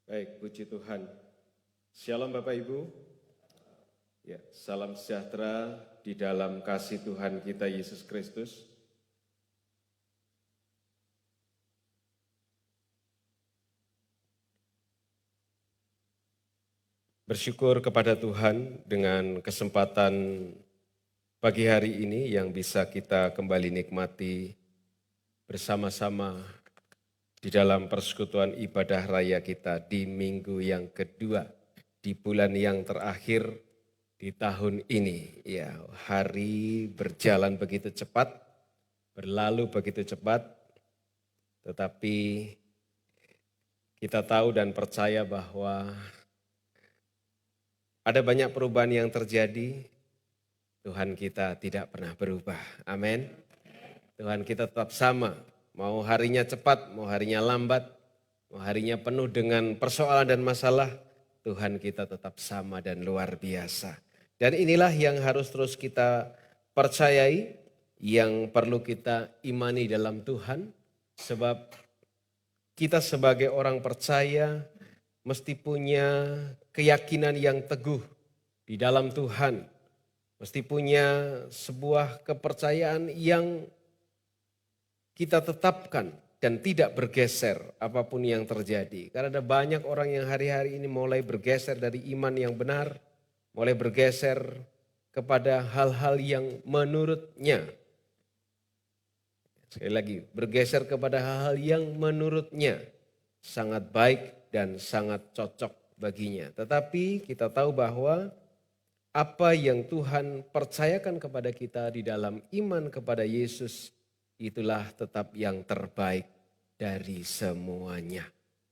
Baik, puji Tuhan. Shalom Bapak Ibu. Ya, salam sejahtera di dalam kasih Tuhan kita Yesus Kristus. Bersyukur kepada Tuhan dengan kesempatan pagi hari ini yang bisa kita kembali nikmati bersama-sama di dalam persekutuan ibadah raya kita di minggu yang kedua, di bulan yang terakhir di tahun ini. Ya, hari berjalan begitu cepat, berlalu begitu cepat, tetapi kita tahu dan percaya bahwa ada banyak perubahan yang terjadi. Tuhan kita tidak pernah berubah. Amin. Tuhan kita tetap sama. Mau harinya cepat, mau harinya lambat, mau harinya penuh dengan persoalan dan masalah, Tuhan kita tetap sama dan luar biasa. Dan inilah yang harus terus kita percayai, yang perlu kita imani dalam Tuhan. Sebab kita sebagai orang percaya mesti punya keyakinan yang teguh di dalam Tuhan. Mesti punya sebuah kepercayaan yang kita tetapkan dan tidak bergeser apapun yang terjadi. Karena ada banyak orang yang hari-hari ini mulai bergeser dari iman yang benar, mulai bergeser kepada hal-hal yang menurutnya. Sekali lagi, bergeser kepada hal-hal yang menurutnya sangat baik dan sangat cocok baginya. Tetapi kita tahu bahwa apa yang Tuhan percayakan kepada kita di dalam iman kepada Yesus, itulah tetap yang terbaik dari semuanya.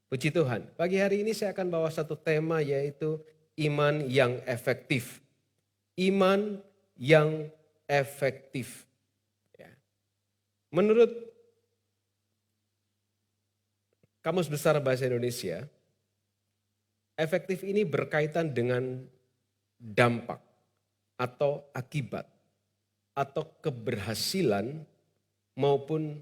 Puji Tuhan, pagi hari ini saya akan bawa satu tema, yaitu iman yang efektif. Iman yang efektif. Ya. Menurut Kamus Besar Bahasa Indonesia, efektif ini berkaitan dengan dampak atau akibat atau keberhasilan maupun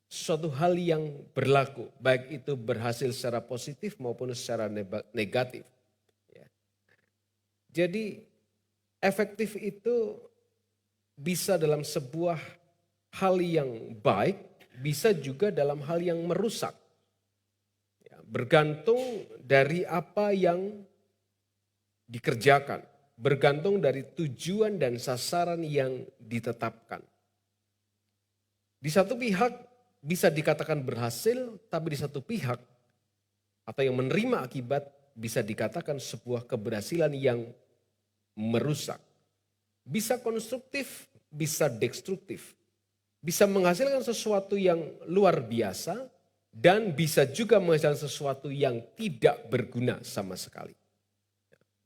suatu hal yang berlaku, baik itu berhasil secara positif maupun secara negatif. Ya. Jadi efektif itu bisa dalam sebuah hal yang baik, bisa juga dalam hal yang merusak. Ya, bergantung dari apa yang dikerjakan, bergantung dari tujuan dan sasaran yang ditetapkan. Di satu pihak bisa dikatakan berhasil, tapi di satu pihak atau yang menerima akibat bisa dikatakan sebuah keberhasilan yang merusak. Bisa konstruktif, bisa destruktif. Bisa menghasilkan sesuatu yang luar biasa dan bisa juga menghasilkan sesuatu yang tidak berguna sama sekali.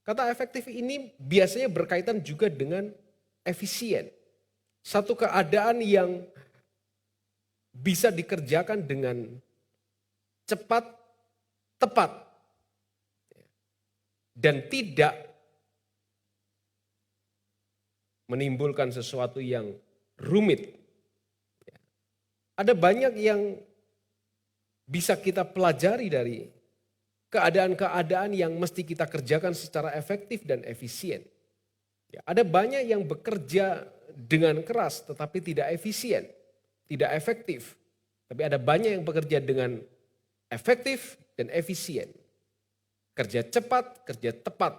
Kata efektif ini biasanya berkaitan juga dengan efisien. Satu keadaan yang bisa dikerjakan dengan cepat, tepat, dan tidak menimbulkan sesuatu yang rumit. Ada banyak yang bisa kita pelajari dari keadaan-keadaan yang mesti kita kerjakan secara efektif dan efisien. Ya, ada banyak yang bekerja dengan keras tetapi tidak efisien, tidak efektif. Tapi ada banyak yang bekerja dengan efektif dan efisien. Kerja cepat, kerja tepat,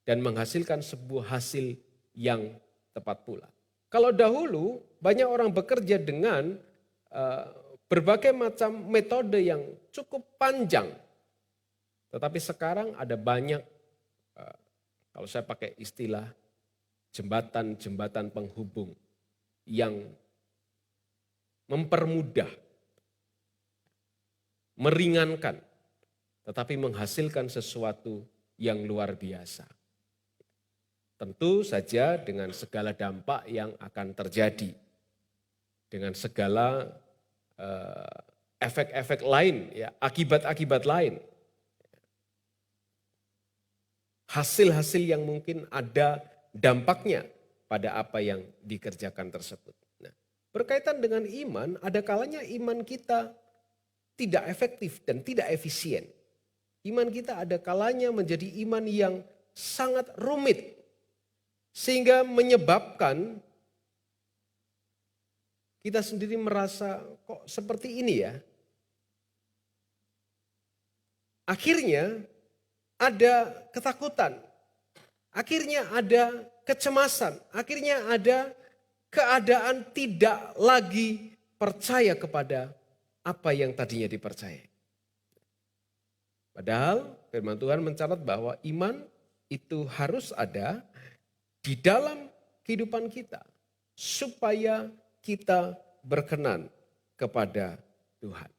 dan menghasilkan sebuah hasil yang tepat pula. Kalau dahulu banyak orang bekerja dengan berbagai macam metode yang cukup panjang. Tetapi sekarang ada banyak, kalau saya pakai istilah, jembatan-jembatan penghubung yang mempermudah, meringankan, tetapi menghasilkan sesuatu yang luar biasa. Tentu saja dengan segala dampak yang akan terjadi, dengan segala efek-efek lain, ya, akibat-akibat lain. Hasil-hasil yang mungkin ada dampaknya pada apa yang dikerjakan tersebut. Nah, berkaitan dengan iman, ada kalanya iman kita tidak efektif dan tidak efisien. Iman kita ada kalanya menjadi iman yang sangat rumit. Sehingga menyebabkan kita sendiri merasa kok seperti ini ya. Akhirnya ada ketakutan. Akhirnya ada kecemasan. Akhirnya ada keadaan tidak lagi percaya kepada apa yang tadinya dipercaya. Padahal firman Tuhan mencatat bahwa iman itu harus ada di dalam kehidupan kita. Supaya kita berkenan kepada Tuhan.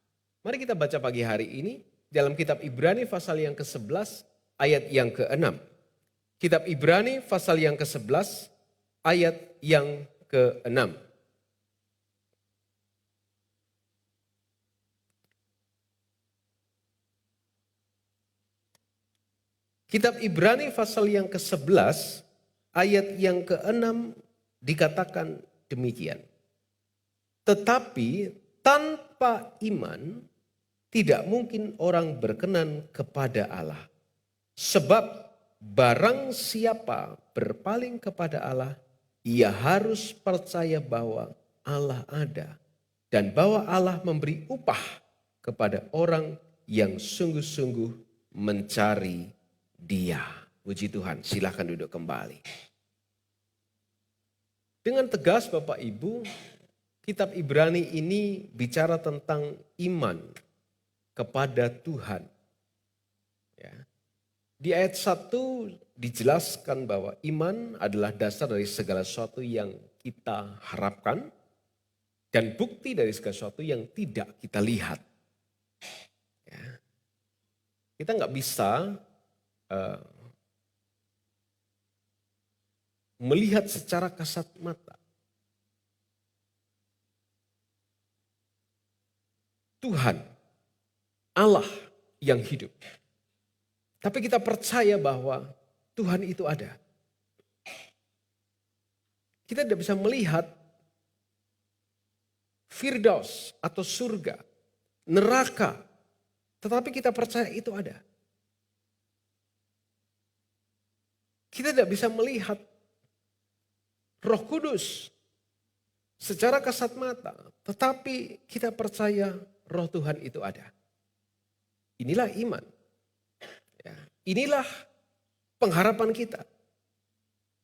Mari kita baca pagi hari ini dalam kitab Ibrani pasal yang ke-11 ayat yang ke-6. Kitab Ibrani pasal yang ke-11 ayat yang ke-6. Kitab Ibrani pasal yang ke-11 ayat yang ke-6 dikatakan demikian. Tetapi tanpa iman tidak mungkin orang berkenan kepada Allah. Sebab barang siapa berpaling kepada Allah, ia harus percaya bahwa Allah ada. Dan bahwa Allah memberi upah kepada orang yang sungguh-sungguh mencari Dia. Puji Tuhan, silahkan duduk kembali. Dengan tegas Bapak Ibu, kitab Ibrani ini bicara tentang iman kepada Tuhan. Ya. Di ayat 1 dijelaskan bahwa iman adalah dasar dari segala sesuatu yang kita harapkan dan bukti dari segala sesuatu yang tidak kita lihat. Ya. Kita nggak bisa melihat secara kasat mata. Tuhan, Allah yang hidup. Tapi kita percaya bahwa Tuhan itu ada. Kita tidak bisa melihat Firdaus atau surga, neraka. Tetapi kita percaya itu ada. Kita tidak bisa melihat Roh Kudus secara kasat mata. Tetapi kita percaya Roh Tuhan itu ada. Inilah iman. Ya, inilah pengharapan kita.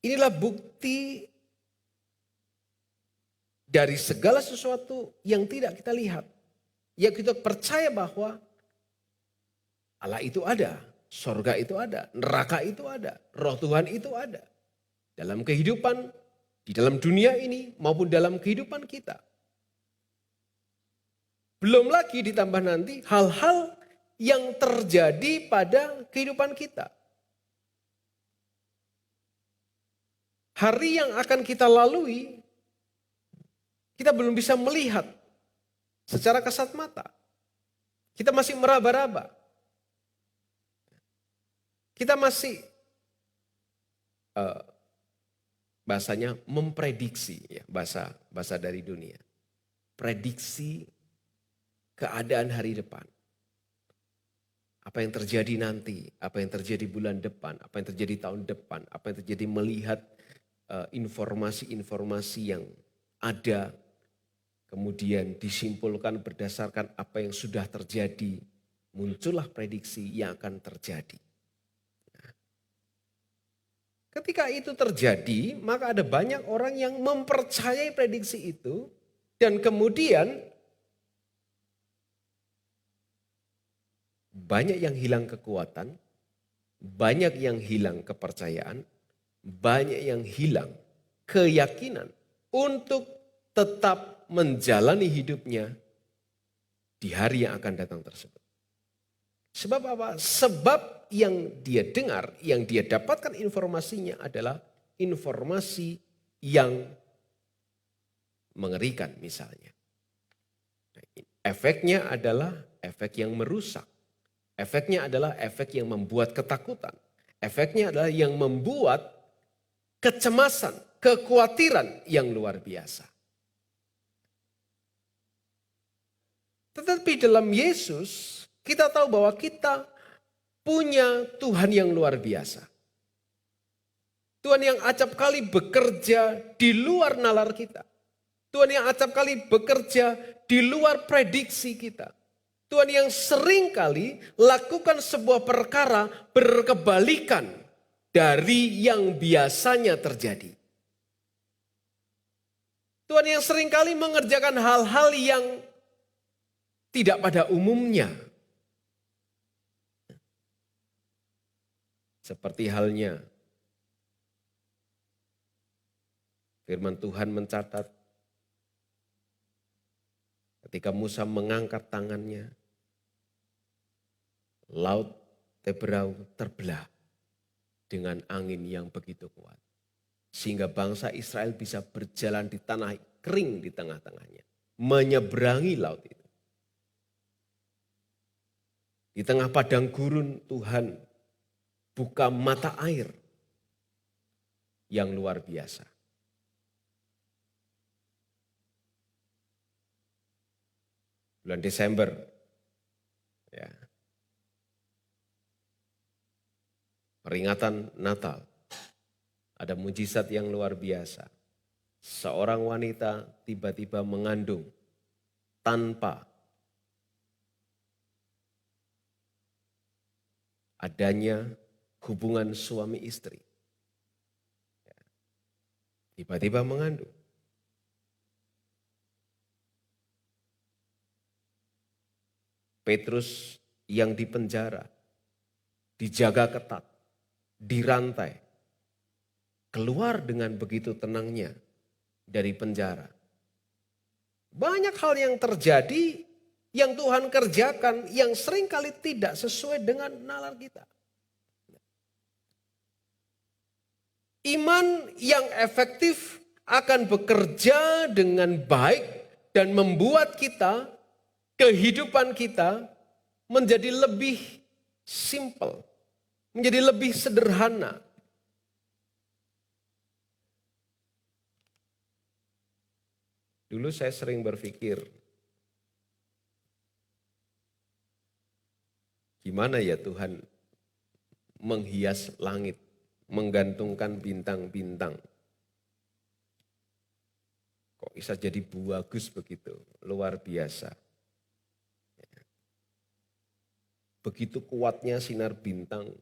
Inilah bukti dari segala sesuatu yang tidak kita lihat. Ya kita percaya bahwa Allah itu ada. Sorga itu ada. Neraka itu ada. Roh Tuhan itu ada. Dalam kehidupan, di dalam dunia ini maupun dalam kehidupan kita. Belum lagi ditambah nanti hal-hal yang terjadi pada kehidupan kita. Hari yang akan kita lalui, kita belum bisa melihat secara kasat mata. Kita masih meraba-raba. Kita masih bahasanya memprediksi, ya, bahasa dari dunia. Prediksi keadaan hari depan. Apa yang terjadi nanti, apa yang terjadi bulan depan, apa yang terjadi tahun depan, apa yang terjadi melihat informasi-informasi yang ada, kemudian disimpulkan berdasarkan apa yang sudah terjadi, muncullah prediksi yang akan terjadi. Ketika itu terjadi, maka ada banyak orang yang mempercayai prediksi itu dan kemudian banyak yang hilang kekuatan, banyak yang hilang kepercayaan, banyak yang hilang keyakinan untuk tetap menjalani hidupnya di hari yang akan datang tersebut. Sebab apa? Sebab yang dia dengar, yang dia dapatkan informasinya adalah informasi yang mengerikan misalnya. Efeknya adalah efek yang merusak. Efeknya adalah efek yang membuat ketakutan. Efeknya adalah yang membuat kecemasan, kekhawatiran yang luar biasa. Tetapi dalam Yesus kita tahu bahwa kita punya Tuhan yang luar biasa. Tuhan yang acap kali bekerja di luar nalar kita. Tuhan yang acap kali bekerja di luar prediksi kita. Tuhan yang sering kali lakukan sebuah perkara berkebalikan dari yang biasanya terjadi. Tuhan yang sering kali mengerjakan hal-hal yang tidak pada umumnya. Seperti halnya firman Tuhan mencatat ketika Musa mengangkat tangannya, laut Teberau terbelah dengan angin yang begitu kuat. Sehingga bangsa Israel bisa berjalan di tanah kering di tengah-tengahnya. Menyeberangi laut itu. Di tengah padang gurun Tuhan buka mata air yang luar biasa. Bulan Desember, ya, peringatan Natal, ada mujizat yang luar biasa. Seorang wanita tiba-tiba mengandung tanpa adanya hubungan suami istri. Tiba-tiba mengandung. Petrus yang dipenjara, dijaga ketat, dirantai, keluar dengan begitu tenangnya dari penjara. Banyak hal yang terjadi yang Tuhan kerjakan yang seringkali tidak sesuai dengan nalar kita. Iman yang efektif akan bekerja dengan baik dan membuat kita, kehidupan kita menjadi lebih simple, menjadi lebih sederhana. Dulu saya sering berpikir, gimana ya Tuhan menghias langit, menggantungkan bintang-bintang. Kok bisa jadi bagus begitu, luar biasa. Begitu kuatnya sinar bintang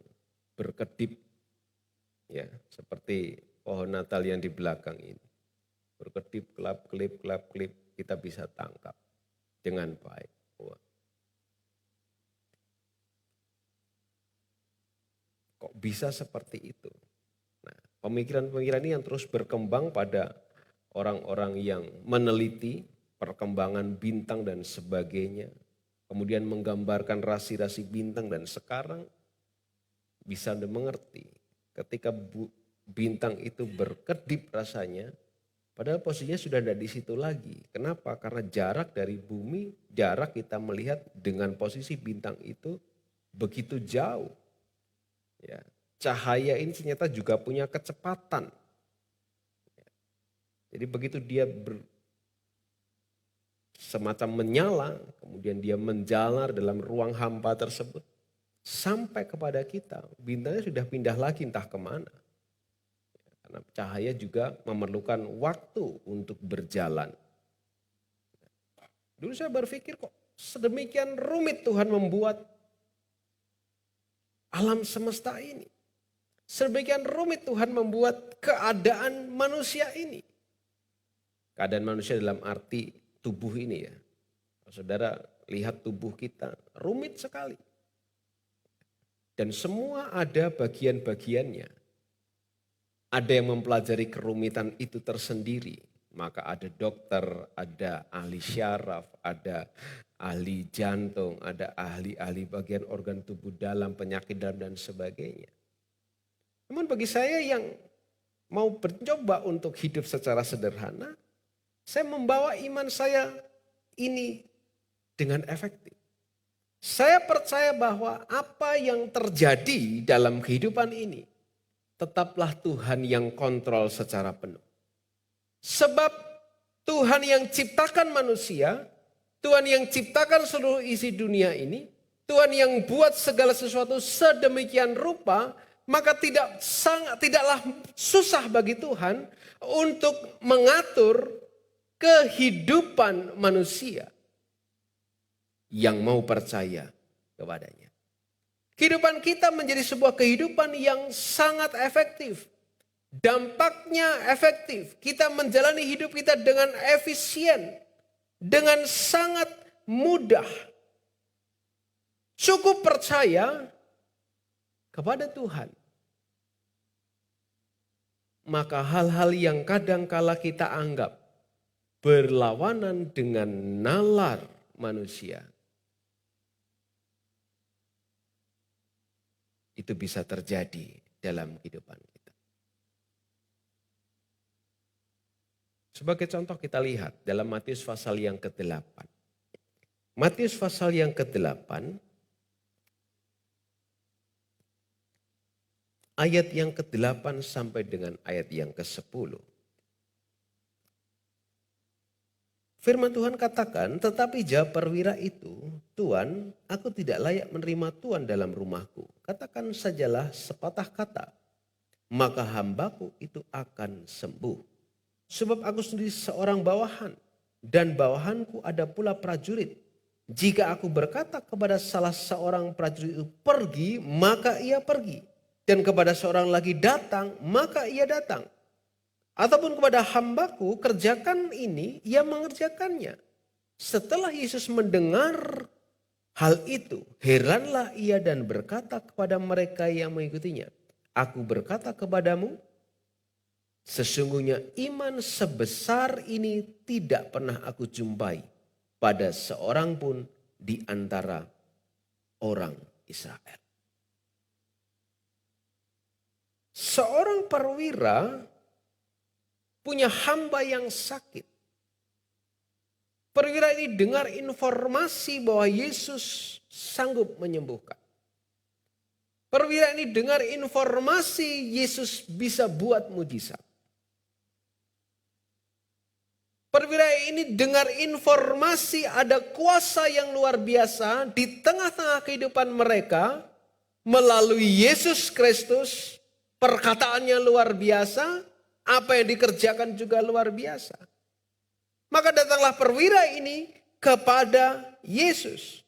berkedip, ya seperti pohon Natal yang di belakang ini. Berkedip, kelap-kelip, kelap-kelip, kita bisa tangkap dengan baik. Wah. Kok bisa seperti itu? Nah, pemikiran-pemikiran ini yang terus berkembang pada orang-orang yang meneliti perkembangan bintang dan sebagainya. Kemudian menggambarkan rasi-rasi bintang dan sekarang bisa Anda mengerti ketika bintang itu berkedip rasanya, padahal posisinya sudah tidak di situ lagi. Kenapa? Karena jarak dari bumi, jarak kita melihat dengan posisi bintang itu begitu jauh. Ya, cahaya ini ternyata juga punya kecepatan. Jadi begitu dia semacam menyala, kemudian dia menjalar dalam ruang hampa tersebut, sampai kepada kita, bintangnya sudah pindah lagi entah kemana. Karena cahaya juga memerlukan waktu untuk berjalan. Dulu saya berpikir kok sedemikian rumit Tuhan membuat alam semesta ini. Sedemikian rumit Tuhan membuat keadaan manusia ini. Keadaan manusia dalam arti tubuh ini ya. Saudara lihat tubuh kita rumit sekali. Dan semua ada bagian-bagiannya. Ada yang mempelajari kerumitan itu tersendiri. Maka ada dokter, ada ahli syaraf, ada ahli jantung, ada ahli-ahli bagian organ tubuh dalam, penyakit dalam dan sebagainya. Namun bagi saya yang mau mencoba untuk hidup secara sederhana, saya membawa iman saya ini dengan efektif. Saya percaya bahwa apa yang terjadi dalam kehidupan ini, tetaplah Tuhan yang kontrol secara penuh. Sebab Tuhan yang ciptakan manusia, Tuhan yang ciptakan seluruh isi dunia ini, Tuhan yang buat segala sesuatu sedemikian rupa, maka tidaklah susah bagi Tuhan untuk mengatur kehidupan manusia yang mau percaya kepadanya. Kehidupan kita menjadi sebuah kehidupan yang sangat efektif. Dampaknya efektif. Kita menjalani hidup kita dengan efisien. Dengan sangat mudah. Cukup percaya kepada Tuhan. Maka hal-hal yang kadangkala kita anggap berlawanan dengan nalar manusia, itu bisa terjadi dalam kehidupan kita. Sebagai contoh kita lihat dalam Matius pasal yang ke-8. Matius pasal yang ke-8 ayat yang ke-8 sampai dengan ayat yang ke-10. Firman Tuhan katakan, tetapi jawab perwira itu, Tuan, aku tidak layak menerima Tuan dalam rumahku. Katakan sajalah sepatah kata, maka hambaku itu akan sembuh. Sebab aku sendiri seorang bawahan, dan bawahanku ada pula prajurit. Jika aku berkata kepada salah seorang prajurit itu pergi, maka ia pergi. Dan kepada seorang lagi datang, maka ia datang. Ataupun kepada hambaku, kerjakan ini, ia mengerjakannya. Setelah Yesus mendengar hal itu, heranlah ia dan berkata kepada mereka yang mengikutinya, aku berkata kepadamu, sesungguhnya iman sebesar ini tidak pernah aku jumpai pada seorang pun di antara orang Israel. Seorang perwira punya hamba yang sakit. Perwira ini dengar informasi bahwa Yesus sanggup menyembuhkan. Perwira ini dengar informasi Yesus bisa buat mujizat. Perwira ini dengar informasi ada kuasa yang luar biasa di tengah-tengah kehidupan mereka melalui Yesus Kristus. Perkataannya luar biasa, apa yang dikerjakan juga luar biasa. Maka datanglah perwira ini kepada Yesus.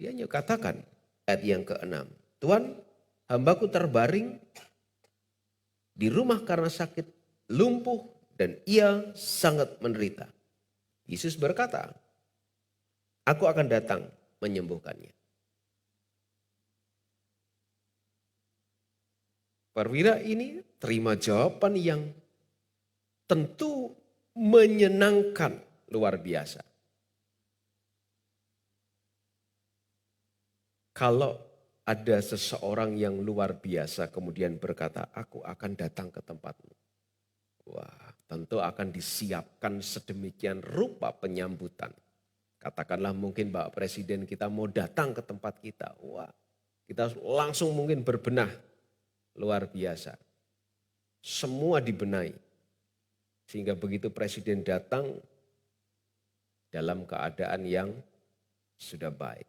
Dia katakan ayat yang ke-6. Tuhan, hambaku terbaring di rumah karena sakit, lumpuh, dan ia sangat menderita. Yesus berkata, aku akan datang menyembuhkannya. Perwira ini terima jawaban yang tentu menyenangkan luar biasa. Kalau ada seseorang yang luar biasa kemudian berkata, aku akan datang ke tempatmu. Wah, tentu akan disiapkan sedemikian rupa penyambutan. Katakanlah mungkin Bapak Presiden kita mau datang ke tempat kita. Wah, kita langsung mungkin berbenah. Luar biasa. Semua dibenahi. Sehingga begitu Presiden datang dalam keadaan yang sudah baik.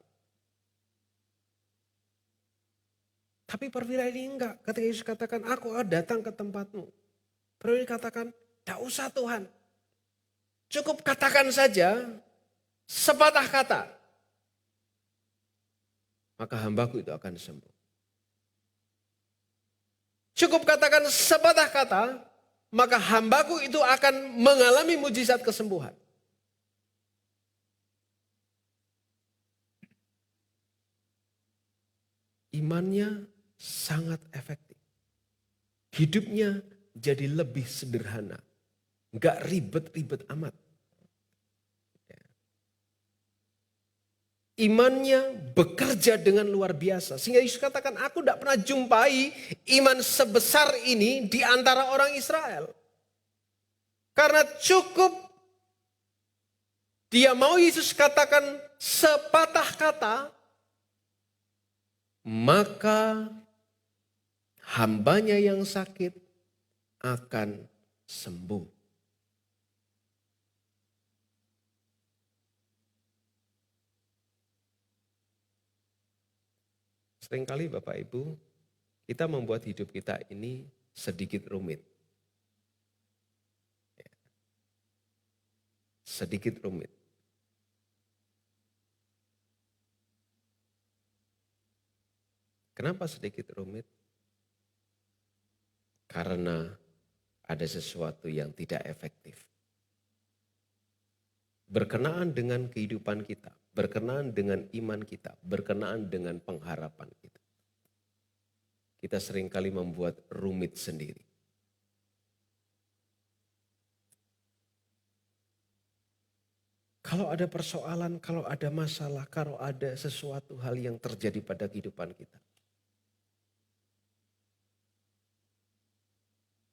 Tapi perwira ini enggak. Ketika Yesus katakan, aku akan datang ke tempatmu. Perwira katakan, tidak usah Tuhan. Cukup katakan saja sepatah kata. Maka hambaku itu akan sembuh. Cukup katakan sepatah kata, maka hambaku itu akan mengalami mujizat kesembuhan. Imannya sangat efektif. Hidupnya jadi lebih sederhana. Enggak ribet-ribet amat. Imannya bekerja dengan luar biasa. Sehingga Yesus katakan, aku tidak pernah jumpai iman sebesar ini di antara orang Israel. Karena cukup dia mau Yesus katakan sepatah kata, maka hambanya yang sakit akan sembuh. Seringkali Bapak Ibu, kita membuat hidup kita ini sedikit rumit. Sedikit rumit. Kenapa sedikit rumit? Karena ada sesuatu yang tidak efektif. Berkenaan dengan kehidupan kita, berkenaan dengan iman kita, berkenaan dengan pengharapan kita. Kita seringkali membuat rumit sendiri. Kalau ada persoalan, kalau ada masalah, kalau ada sesuatu hal yang terjadi pada kehidupan kita,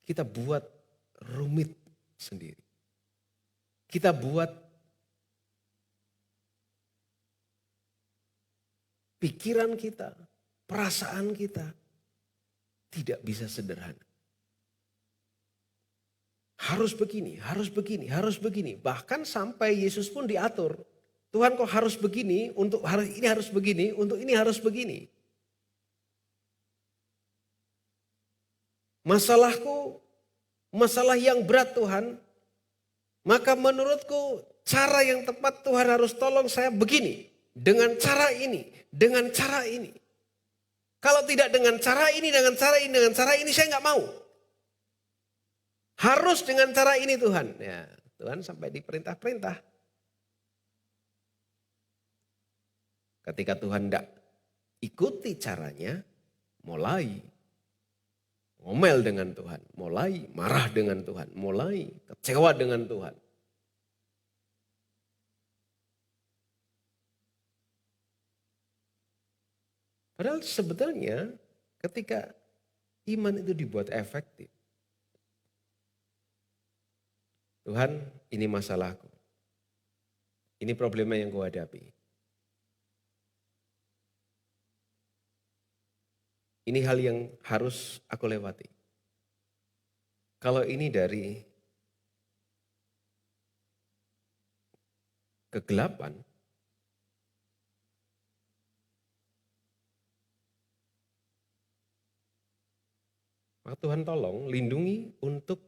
kita buat rumit sendiri. Kita buat pikiran kita, perasaan kita tidak bisa sederhana. Harus begini, harus begini, harus begini. Bahkan sampai Yesus pun diatur. Tuhan kok harus begini, untuk hari ini harus begini, untuk ini harus begini. Masalahku, masalah yang berat Tuhan, maka menurutku cara yang tepat Tuhan harus tolong saya begini. Dengan cara ini, dengan cara ini. Kalau tidak dengan cara ini, dengan cara ini, dengan cara ini saya nggak mau. Harus dengan cara ini Tuhan. Ya, Tuhan sampai diperintah-perintah. Ketika Tuhan tidak ikuti caranya, mulai ngomel dengan Tuhan, mulai marah dengan Tuhan, mulai kecewa dengan Tuhan. Padahal sebetulnya ketika iman itu dibuat efektif. Tuhan, ini masalahku. Ini problema yang ku hadapi. Ini hal yang harus aku lewati. Kalau ini dari kegelapan, maka Tuhan tolong lindungi untuk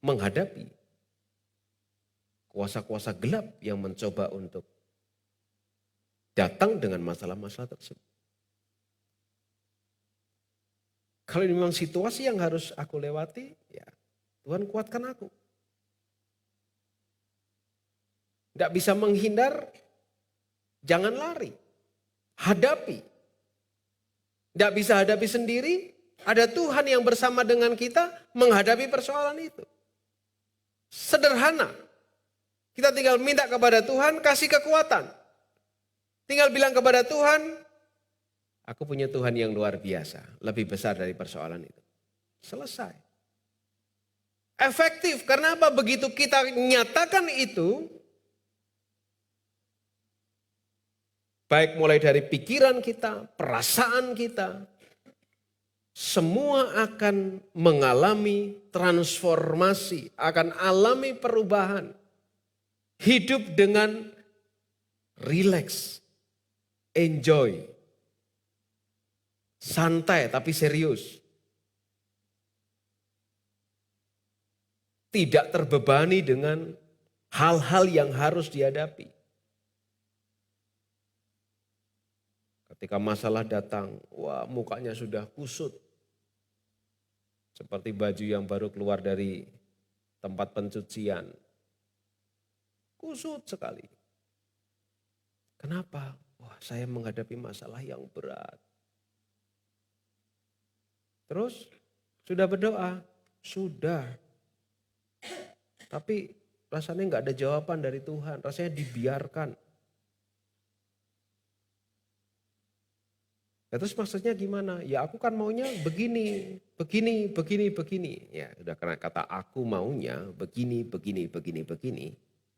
menghadapi kuasa-kuasa gelap yang mencoba untuk datang dengan masalah-masalah tersebut. Kalau ini memang situasi yang harus aku lewati, ya Tuhan kuatkan aku. Tidak bisa menghindar, jangan lari. Hadapi. Tidak bisa hadapi sendiri, ada Tuhan yang bersama dengan kita menghadapi persoalan itu. Sederhana. Kita tinggal minta kepada Tuhan, kasih kekuatan. Tinggal bilang kepada Tuhan, aku punya Tuhan yang luar biasa, lebih besar dari persoalan itu. Selesai. Efektif, karena apa? Begitu kita nyatakan itu, baik mulai dari pikiran kita, perasaan kita, semua akan mengalami transformasi, akan alami perubahan. Hidup dengan rileks, enjoy. Santai tapi serius. Tidak terbebani dengan hal-hal yang harus dihadapi. Ketika masalah datang, wah mukanya sudah kusut. Seperti baju yang baru keluar dari tempat pencucian. Kusut sekali. Kenapa? Wah saya menghadapi masalah yang berat. Terus sudah berdoa? Sudah. Tapi rasanya nggak ada jawaban dari Tuhan. Rasanya dibiarkan. Ya, terus maksudnya gimana? Ya aku kan maunya begini, begini, begini, begini. Ya udah karena kata aku maunya begini, begini, begini, begini.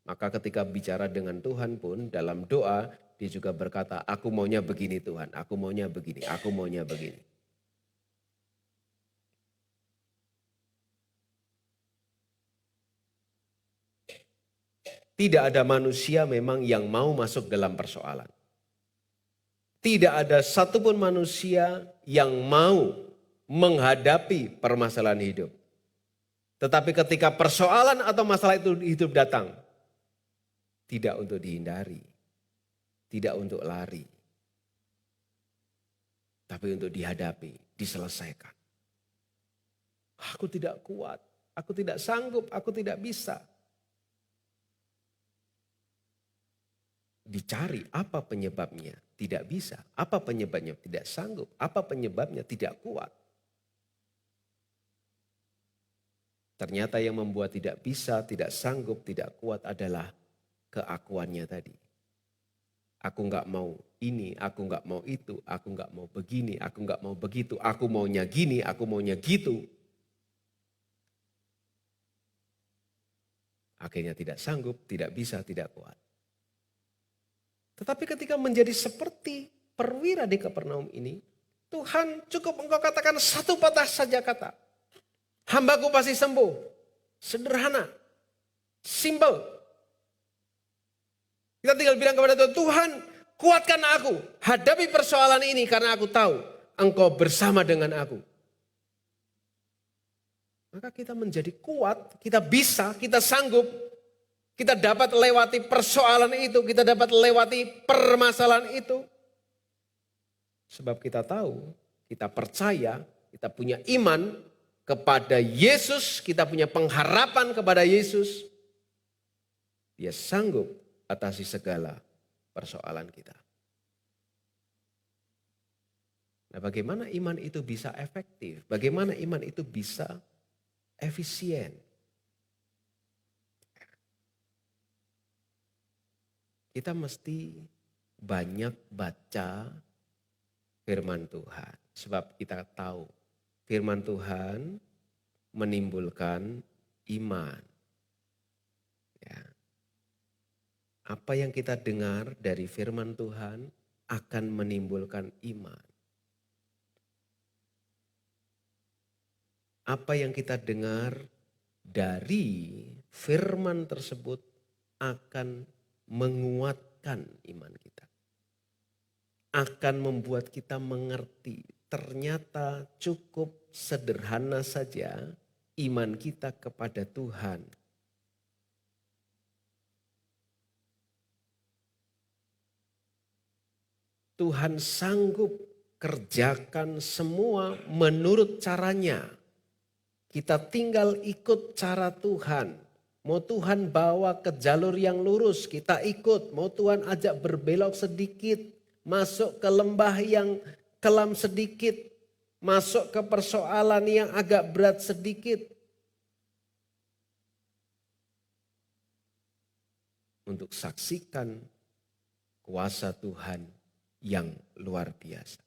Maka ketika bicara dengan Tuhan pun dalam doa dia juga berkata aku maunya begini Tuhan, aku maunya begini, aku maunya begini. Tidak ada manusia memang yang mau masuk dalam persoalan. Tidak ada satupun manusia yang mau menghadapi permasalahan hidup. Tetapi ketika persoalan atau masalah itu hidup datang, tidak untuk dihindari, tidak untuk lari, tapi untuk dihadapi, diselesaikan. Aku tidak kuat, aku tidak sanggup, aku tidak bisa. Dicari apa penyebabnya, tidak bisa. Apa penyebabnya tidak sanggup, apa penyebabnya tidak kuat. Ternyata yang membuat tidak bisa, tidak sanggup, tidak kuat adalah keakuannya tadi. Aku nggak mau ini, aku nggak mau itu, aku nggak mau begini, aku nggak mau begitu, aku maunya gini, aku maunya gitu. Akhirnya tidak sanggup, tidak bisa, tidak kuat. Tetapi ketika menjadi seperti perwira di Kapernaum ini, Tuhan cukup engkau katakan satu patah saja kata. Hambaku pasti sembuh. Sederhana. Simple. Kita tinggal bilang kepada Tuhan, Tuhan kuatkan aku. Hadapi persoalan ini karena aku tahu engkau bersama dengan aku. Maka kita menjadi kuat, kita bisa, kita sanggup. Kita dapat lewati persoalan itu, kita dapat lewati permasalahan itu. Sebab kita tahu, kita percaya, kita punya iman kepada Yesus, kita punya pengharapan kepada Yesus. Dia sanggup atasi segala persoalan kita. Nah, bagaimana iman itu bisa efektif? Bagaimana iman itu bisa efisien? Kita mesti banyak baca firman Tuhan. Sebab kita tahu firman Tuhan menimbulkan iman. Ya. Apa yang kita dengar dari firman Tuhan akan menimbulkan iman. Apa yang kita dengar dari firman tersebut akan menguatkan iman kita. Akan membuat kita mengerti ternyata cukup sederhana saja iman kita kepada Tuhan. Tuhan sanggup kerjakan semua menurut caranya. Kita tinggal ikut cara Tuhan. Mau Tuhan bawa ke jalur yang lurus, kita ikut. Mau Tuhan ajak berbelok sedikit, masuk ke lembah yang kelam sedikit, masuk ke persoalan yang agak berat sedikit. Untuk saksikan kuasa Tuhan yang luar biasa.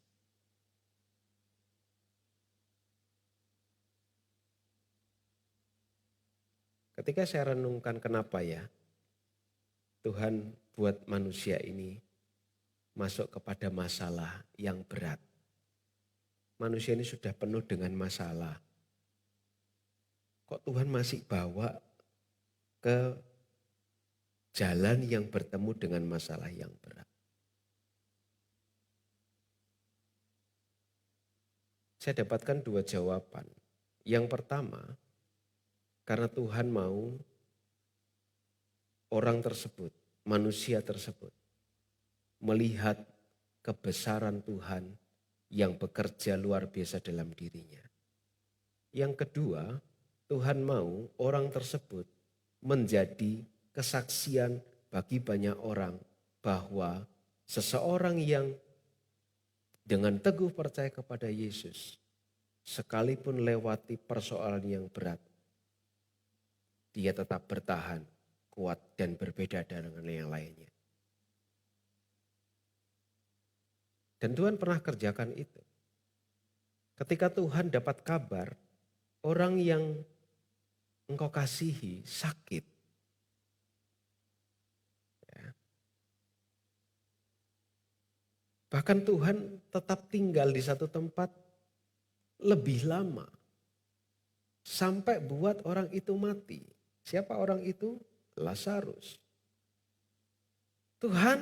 Ketika saya renungkan kenapa ya Tuhan buat manusia ini masuk kepada masalah yang berat. Manusia ini sudah penuh dengan masalah. Kok Tuhan masih bawa ke jalan yang bertemu dengan masalah yang berat? Saya dapatkan dua jawaban. Yang pertama, karena Tuhan mau orang tersebut, manusia tersebut, melihat kebesaran Tuhan yang bekerja luar biasa dalam dirinya. Yang kedua, Tuhan mau orang tersebut menjadi kesaksian bagi banyak orang bahwa seseorang yang dengan teguh percaya kepada Yesus, sekalipun lewati persoalan yang berat, dia tetap bertahan, kuat dan berbeda dengan yang lainnya. Dan Tuhan pernah kerjakan itu. Ketika Tuhan dapat kabar orang yang engkau kasihi sakit. Ya. Bahkan Tuhan tetap tinggal di satu tempat lebih lama. Sampai buat orang itu mati. Siapa orang itu? Lazarus. Tuhan,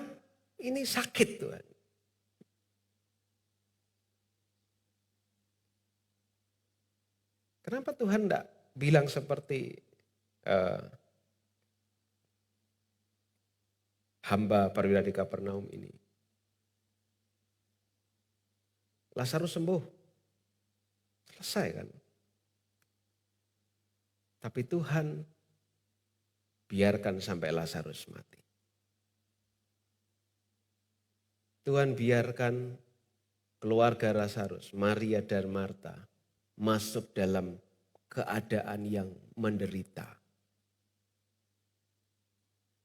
ini sakit Tuhan. Kenapa Tuhan tidak bilang seperti hamba perwira di Kapernaum ini? Lazarus sembuh, selesai kan? Tapi Tuhan biarkan sampai Lazarus mati. Tuhan biarkan keluarga Lazarus, Maria dan Marta, masuk dalam keadaan yang menderita.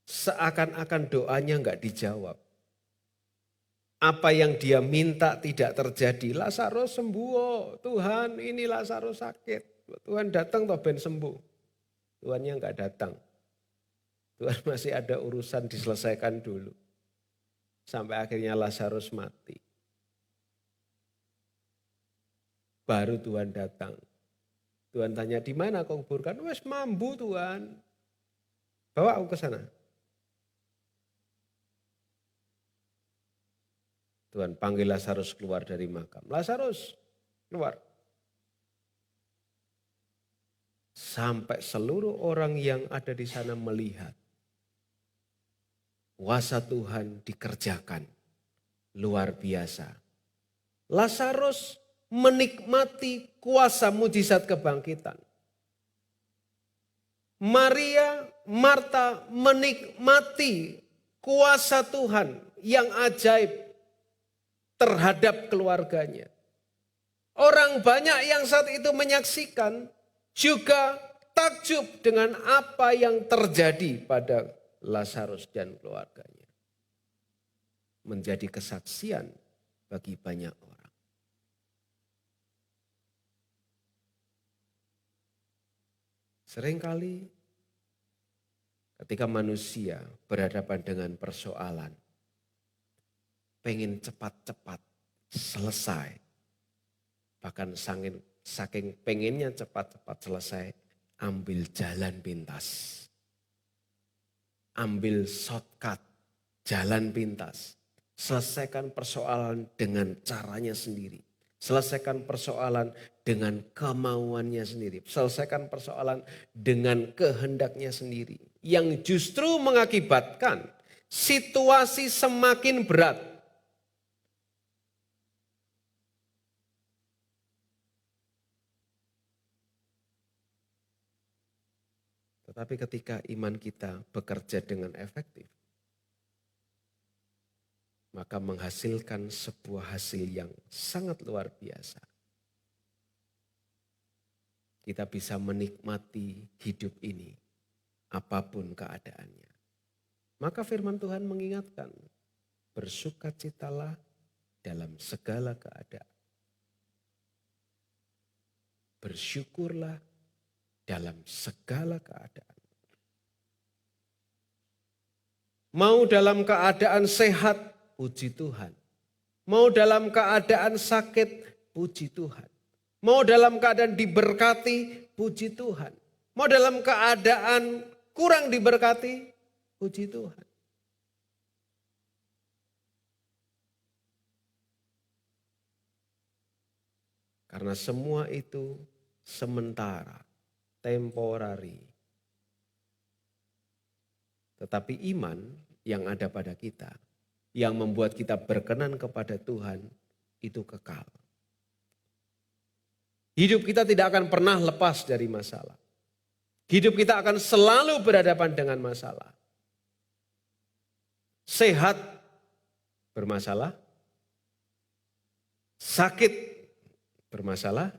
Seakan-akan doanya enggak dijawab. Apa yang dia minta tidak terjadi. Lazarus sembuh, oh, Tuhan ini Lazarus sakit. Tuhan datang toh ben sembuh. Tuhannya enggak datang. Tuhan masih ada urusan diselesaikan dulu. Sampai akhirnya Lazarus mati. Baru Tuhan datang. Tuhan tanya, di mana kau kuburkan? Wes mambu Tuhan. Bawa aku ke sana. Tuhan panggil Lazarus keluar dari makam. Lazarus keluar. Sampai seluruh orang yang ada di sana melihat. Kuasa Tuhan dikerjakan. Luar biasa. Lazarus menikmati kuasa mujizat kebangkitan. Maria, Marta menikmati kuasa Tuhan yang ajaib terhadap keluarganya. Orang banyak yang saat itu menyaksikan juga takjub dengan apa yang terjadi pada Lazarus dan keluarganya. Menjadi kesaksian bagi banyak orang. Seringkali ketika manusia berhadapan dengan persoalan, pengen cepat-cepat selesai. Bahkan saking pengennya cepat-cepat selesai, ambil jalan pintas. Ambil shortcut, jalan pintas. Selesaikan persoalan dengan caranya sendiri. Selesaikan persoalan dengan kemauannya sendiri. Selesaikan persoalan dengan kehendaknya sendiri. Yang justru mengakibatkan situasi semakin berat. Tetapi ketika iman kita bekerja dengan efektif, maka menghasilkan sebuah hasil yang sangat luar biasa. Kita bisa menikmati hidup ini, apapun keadaannya. Maka firman Tuhan mengingatkan, bersukacitalah dalam segala keadaan. Bersyukurlah dalam segala keadaan. Mau dalam keadaan sehat, puji Tuhan. Mau dalam keadaan sakit, puji Tuhan. Mau dalam keadaan diberkati, puji Tuhan. Mau dalam keadaan kurang diberkati, puji Tuhan. Karena semua itu sementara, temporari. Tetapi iman yang ada pada kita, yang membuat kita berkenan kepada Tuhan, itu kekal. Hidup kita tidak akan pernah lepas dari masalah. Hidup kita akan selalu berhadapan dengan masalah. Sehat, bermasalah. Sakit, bermasalah.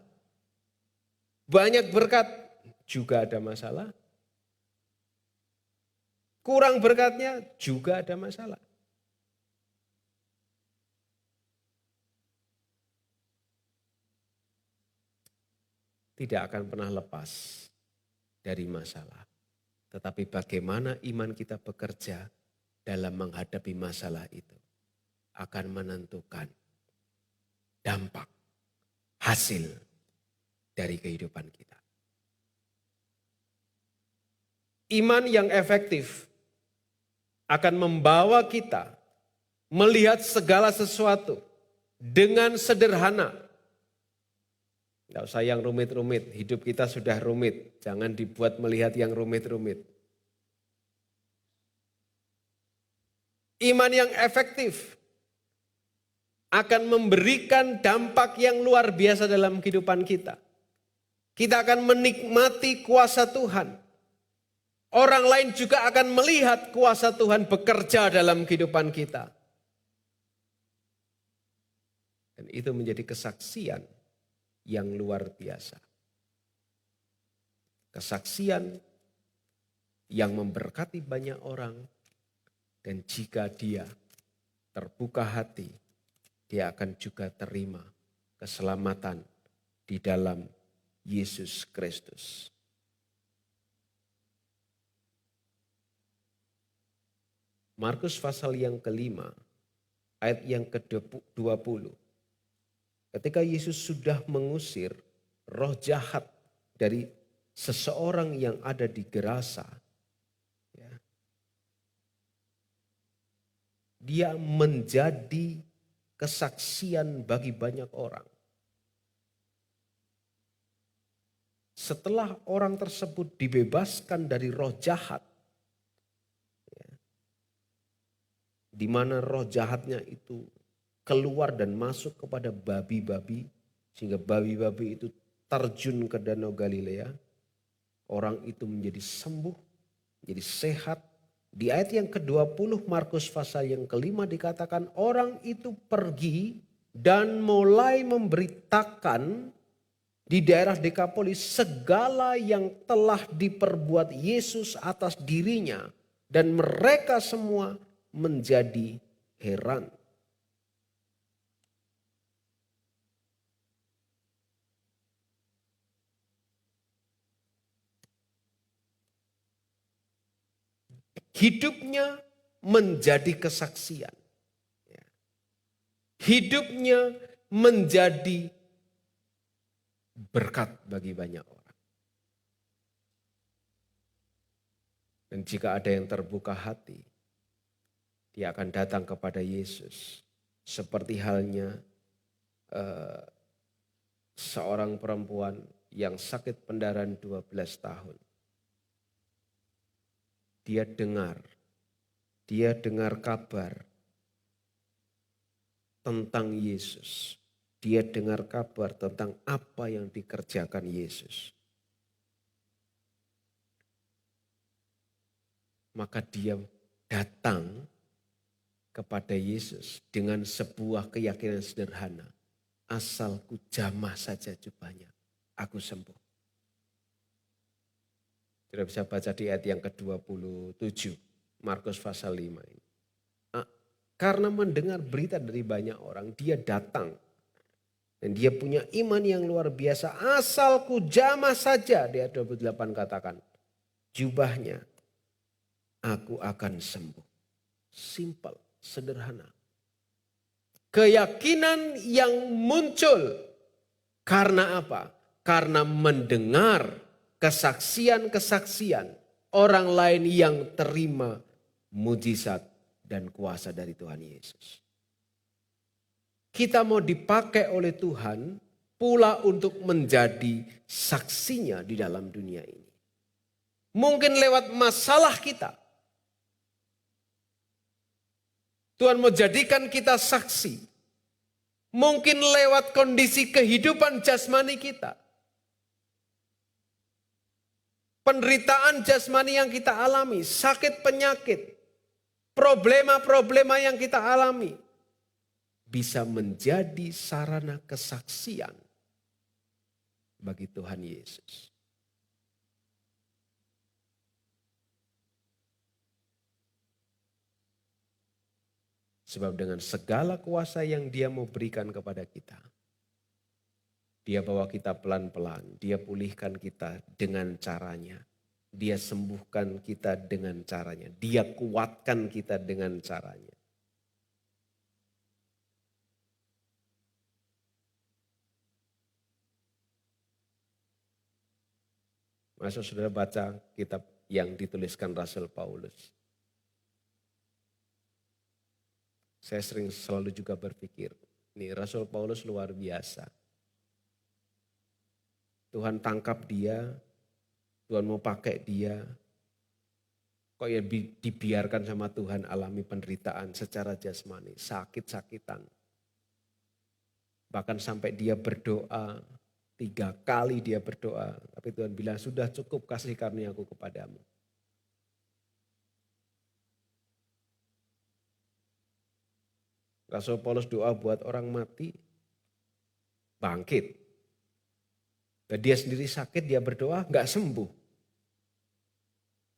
Banyak berkat, juga ada masalah. Kurang berkatnya, juga ada masalah. Tidak akan pernah lepas dari masalah. Tetapi bagaimana iman kita bekerja dalam menghadapi masalah itu akan menentukan dampak, hasil dari kehidupan kita. Iman yang efektif akan membawa kita melihat segala sesuatu dengan sederhana. Tidak usah yang rumit-rumit, hidup kita sudah rumit. Jangan dibuat melihat yang rumit-rumit. Iman yang efektif akan memberikan dampak yang luar biasa dalam kehidupan kita. Kita akan menikmati kuasa Tuhan. Orang lain juga akan melihat kuasa Tuhan bekerja dalam kehidupan kita. Dan itu menjadi kesaksian yang luar biasa. Kesaksian yang memberkati banyak orang. Dan jika dia terbuka hati, dia akan juga terima keselamatan di dalam Yesus Kristus. Markus pasal yang kelima, ayat yang ke-20. Ketika Yesus sudah mengusir roh jahat dari seseorang yang ada di Gerasa, ya, dia menjadi kesaksian bagi banyak orang. Setelah orang tersebut dibebaskan dari roh jahat, di mana roh jahatnya itu keluar dan masuk kepada babi-babi, sehingga babi-babi itu terjun ke Danau Galilea. Orang itu menjadi sembuh, menjadi sehat. Di ayat yang ke-20 Markus pasal yang kelima dikatakan orang itu pergi dan mulai memberitakan di daerah Dekapolis segala yang telah diperbuat Yesus atas dirinya. Dan mereka semua menjadi heran. Hidupnya menjadi kesaksian. Hidupnya menjadi berkat bagi banyak orang. Dan jika ada yang terbuka hati, dia akan datang kepada Yesus. Seperti halnya seorang perempuan yang sakit pendarahan 12 tahun. Dia dengar kabar tentang Yesus. Dia dengar kabar tentang apa yang dikerjakan Yesus. Maka dia datang kepada Yesus dengan sebuah keyakinan sederhana. Asal ku jamah saja jubahnya, aku sembuh. Kita bisa baca di ayat yang ke-27, Markus pasal 5 ini. Karena mendengar berita dari banyak orang, dia datang. Dan dia punya iman yang luar biasa. Asal ku jamah saja, di ayat 28 katakan. Jubahnya, aku akan sembuh. Simple, sederhana. Keyakinan yang muncul karena apa? Karena mendengar kesaksian-kesaksian orang lain yang terima mujizat dan kuasa dari Tuhan Yesus. Kita mau dipakai oleh Tuhan pula untuk menjadi saksinya di dalam dunia ini. Mungkin lewat masalah kita. Tuhan mau jadikan kita saksi. Mungkin lewat kondisi kehidupan jasmani kita. Penderitaan jasmani yang kita alami, sakit penyakit, problema-problema yang kita alami. Bisa menjadi sarana kesaksian bagi Tuhan Yesus. Sebab dengan segala kuasa yang Dia mau berikan kepada kita, Dia bawa kita pelan-pelan, Dia pulihkan kita dengan caranya. Dia sembuhkan kita dengan caranya, Dia kuatkan kita dengan caranya. Masa saudara baca kitab yang dituliskan Rasul Paulus. Saya selalu juga berpikir, ini Rasul Paulus luar biasa. Tuhan tangkap dia, Tuhan mau pakai dia. Kok ya dibiarkan sama Tuhan alami penderitaan secara jasmani, sakit-sakitan. Bahkan sampai dia berdoa, 3 kali dia berdoa. Tapi Tuhan bilang, sudah cukup kasih karunia-Ku kepadamu. Rasul Paulus doa buat orang mati, bangkit. Dan dia sendiri sakit, dia berdoa, gak sembuh.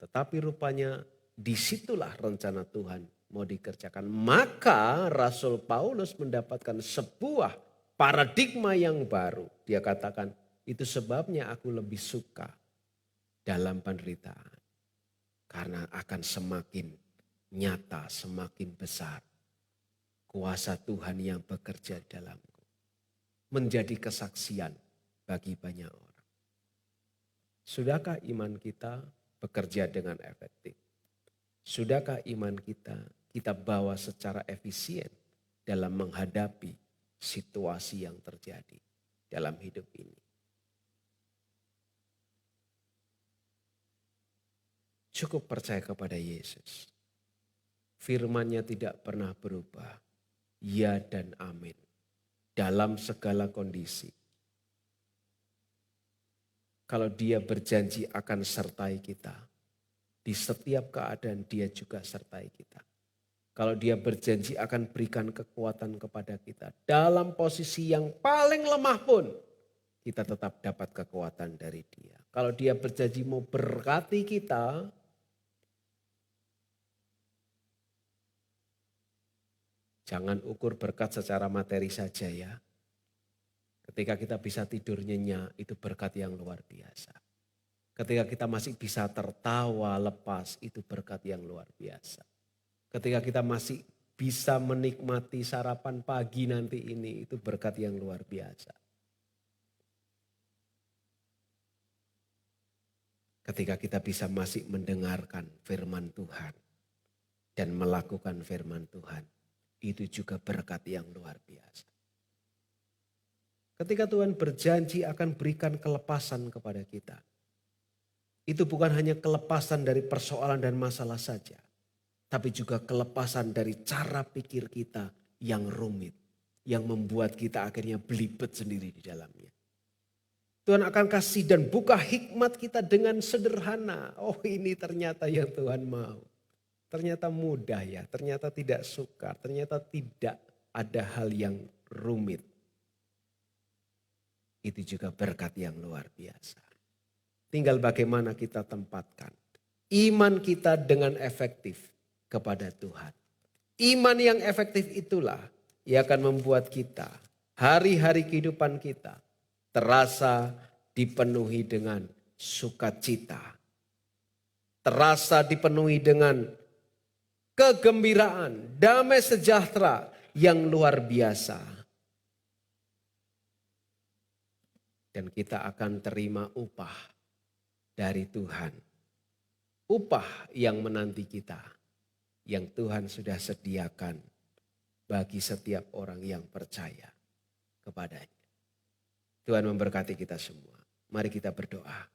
Tetapi rupanya disitulah rencana Tuhan mau dikerjakan. Maka Rasul Paulus mendapatkan sebuah paradigma yang baru. Dia katakan, itu sebabnya aku lebih suka dalam penderitaan. Karena akan semakin nyata, semakin besar kuasa Tuhan yang bekerja dalamku. Menjadi kesaksian bagi banyak orang. Sudahkah iman kita bekerja dengan efektif? Sudahkah iman kita bawa secara efisien dalam menghadapi situasi yang terjadi dalam hidup ini? Cukup percaya kepada Yesus. Firman-Nya tidak pernah berubah. Ya dan amin. Dalam segala kondisi. Kalau dia berjanji akan sertai kita, di setiap keadaan dia juga sertai kita. Kalau dia berjanji akan berikan kekuatan kepada kita, dalam posisi yang paling lemah pun, kita tetap dapat kekuatan dari dia. Kalau dia berjanji mau berkati kita, jangan ukur berkat secara materi saja ya. Ketika kita bisa tidur nyenyak, itu berkat yang luar biasa. Ketika kita masih bisa tertawa lepas, itu berkat yang luar biasa. Ketika kita masih bisa menikmati sarapan pagi nanti ini, itu berkat yang luar biasa. Ketika kita bisa masih mendengarkan firman Tuhan dan melakukan firman Tuhan, itu juga berkat yang luar biasa. Ketika Tuhan berjanji akan berikan kelepasan kepada kita, itu bukan hanya kelepasan dari persoalan dan masalah saja, tapi juga kelepasan dari cara pikir kita yang rumit, yang membuat kita akhirnya belibet sendiri di dalamnya. Tuhan akan kasih dan buka hikmat kita dengan sederhana. Oh, ini ternyata yang Tuhan mau. Ternyata mudah ya, ternyata tidak sukar, ternyata tidak ada hal yang rumit. Itu juga berkat yang luar biasa. Tinggal bagaimana kita tempatkan iman kita dengan efektif kepada Tuhan. Iman yang efektif itulah yang akan membuat kita, hari-hari kehidupan kita terasa dipenuhi dengan sukacita. Terasa dipenuhi dengan kegembiraan, damai sejahtera yang luar biasa. Dan kita akan terima upah dari Tuhan. Upah yang menanti kita. Yang Tuhan sudah sediakan bagi setiap orang yang percaya kepadanya. Tuhan memberkati kita semua. Mari kita berdoa.